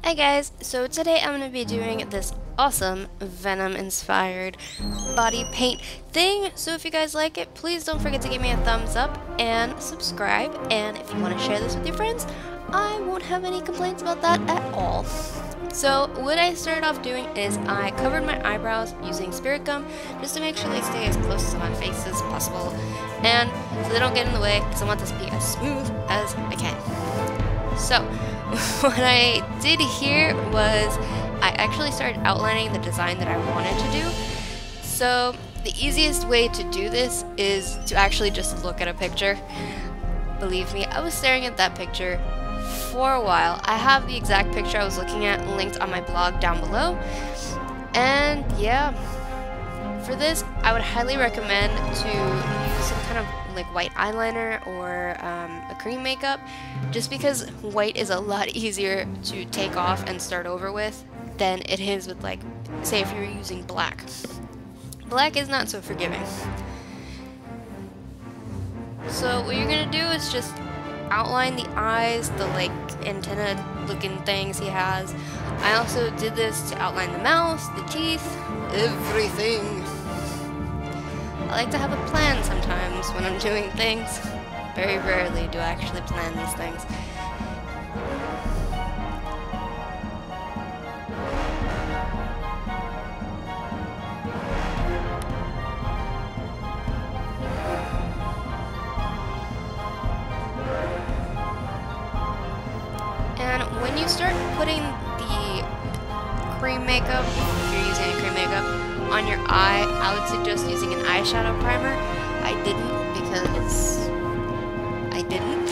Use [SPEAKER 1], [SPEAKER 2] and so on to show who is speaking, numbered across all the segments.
[SPEAKER 1] Hi guys, so today I'm going to be doing this awesome Venom inspired body paint thing. So if you guys like it, please don't forget to give me a thumbs up and subscribe. And if you want to share this with your friends, I won't have any complaints about that at all. So what I started off doing is I covered my eyebrows using Spirit Gum just to make sure they stay as close to my face as possible. And so they don't get in the way because I want this to be as smooth as I can. So what I did here was I actually started outlining the design that I wanted to do. So the easiest way to do this is to actually just look at a picture. Believe me, I was staring at that picture for a while. I have the exact picture I was looking at linked on my blog down below. And yeah, for this I would highly recommend to use some kind of like white eyeliner or a cream makeup, just because white is a lot easier to take off and start over with than it is with, like, say if you're using black. Black is not so forgiving. So what you're gonna do is just outline the eyes, the like antenna looking things he has. I also did this to outline the mouth, the teeth, everything. I like to have a plan sometimes when I'm doing things. Very rarely do I actually plan these things. And when you start putting the cream makeup, if you're using a cream makeup, on your eye, I would suggest using an eyeshadow primer. I didn't because I didn't.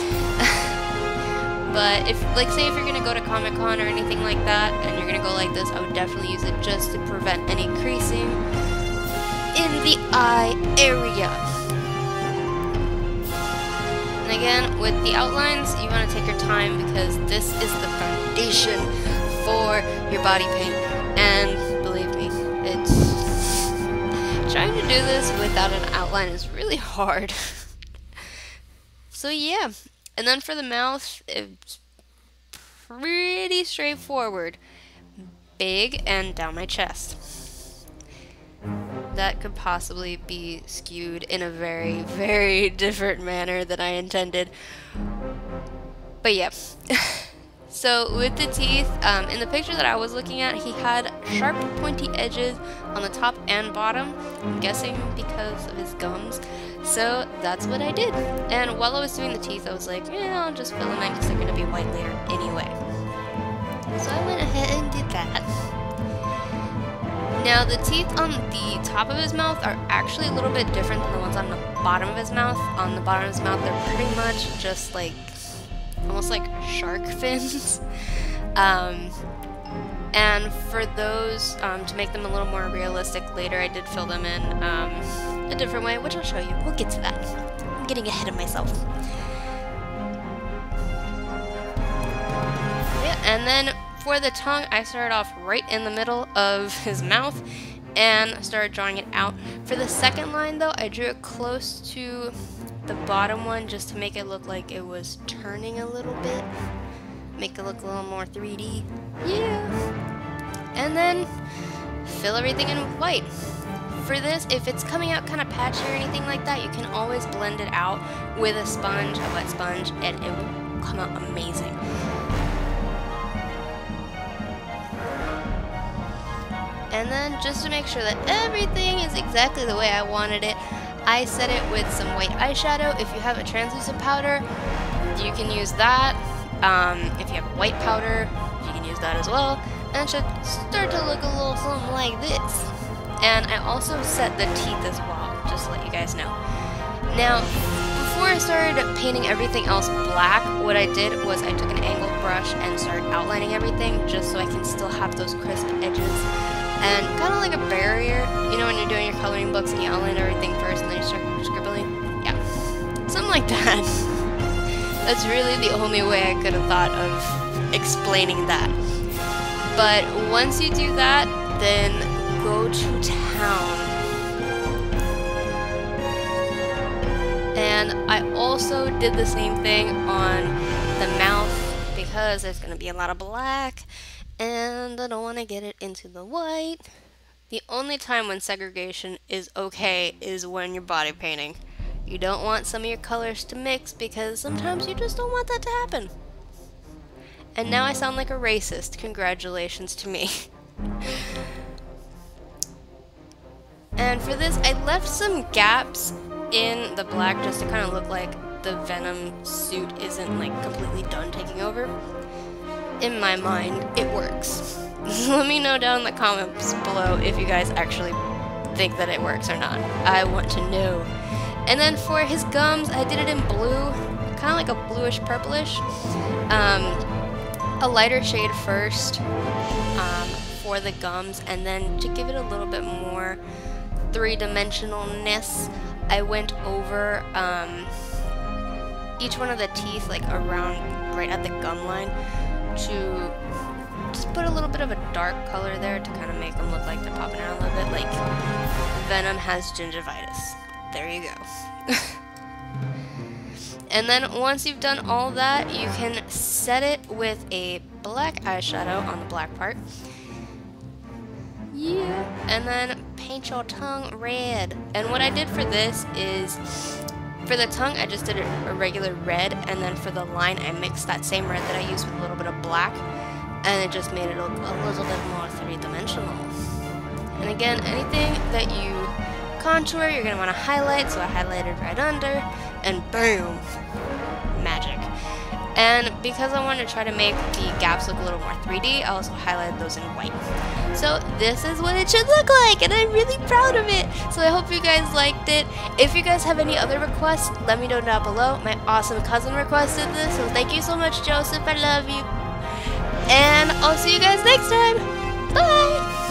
[SPEAKER 1] But if, like, say if you're gonna go to Comic-Con or anything like that, and you're gonna go like this, I would definitely use it just to prevent any creasing in the eye area. And again, with the outlines, you want to take your time because this is the foundation for your body paint. And believe me, it's trying to do this without an outline is really hard. So yeah, and then for the mouth, it's pretty straightforward. Big and down my chest. That could possibly be skewed in a very, very different manner than I intended. But yeah. So with the teeth, in the picture that I was looking at, he had sharp pointy edges on the top and bottom, I'm guessing because of his gums. So that's what I did. And while I was doing the teeth, I was like, yeah, I'll just fill them in because they're going to be white later anyway. So I went ahead and did that. Now the teeth on the top of his mouth are actually a little bit different than the ones on the bottom of his mouth. On the bottom of his mouth, they're pretty much just like almost like shark fins. And for those, to make them a little more realistic later, I did fill them in a different way, which I'll show you. We'll get to that. I'm getting ahead of myself. Yeah, and then for the tongue, I started off right in the middle of his mouth and started drawing it out. For the second line, though, I drew it close to the bottom one just to make it look like it was turning a little bit. Make it look a little more 3D. Yeah. And then fill everything in with white. For this, if it's coming out kind of patchy or anything like that, you can always blend it out with a sponge, a wet sponge, and it will come out amazing. And then just to make sure that everything is exactly the way I wanted it, I set it with some white eyeshadow. If you have a translucent powder, you can use that. If you have white powder, you can use that as well. And it should start to look a little something like this. And I also set the teeth as well, just to let you guys know. Now, before I started painting everything else black, what I did was I took an angled brush and started outlining everything just so I can still have those crisp edges. And kind of like a barrier, you know when you're doing your coloring books and you outline everything first and then you start scribbling? Yeah, something like that. That's really the only way I could have thought of explaining that. But once you do that, then go to town. And I also did the same thing on the mouth because there's going to be a lot of black. And I don't want to get it into the white. The only time when segregation is okay is when you're body painting. You don't want some of your colors to mix because sometimes you just don't want that to happen. And now I sound like a racist. Congratulations to me. And for this, I left some gaps in the black just to kind of look like the Venom suit isn't like completely done taking over. In my mind, it works. Let me know down in the comments below if you guys actually think that it works or not. I want to know. And then for his gums, I did it in blue, kind of like a bluish purplish. A lighter shade first for the gums, and then to give it a little bit more three-dimensionalness, I went over each one of the teeth, like around right at the gum line, to just put a little bit of a dark color there to kind of make them look like they're popping out a little bit, like Venom has gingivitis. There you go. And then once you've done all that, you can set it with a black eyeshadow on the black part. Yeah. And then paint your tongue red. And what I did for this is, for the tongue, I just did a regular red, and then for the line, I mixed that same red that I used with a little bit of black, and it just made it look a little bit more three-dimensional. And again, anything that you contour, you're going to want to highlight, so I highlighted right under, and boom, magic. And because I wanted to try to make the gaps look a little more 3D, I also highlighted those in white. So this is what it should look like, and I'm really proud of it. So I hope you guys liked it. If you guys have any other requests, let me know down below. My awesome cousin requested this, so thank you so much, Joseph. I love you. And I'll see you guys next time. Bye!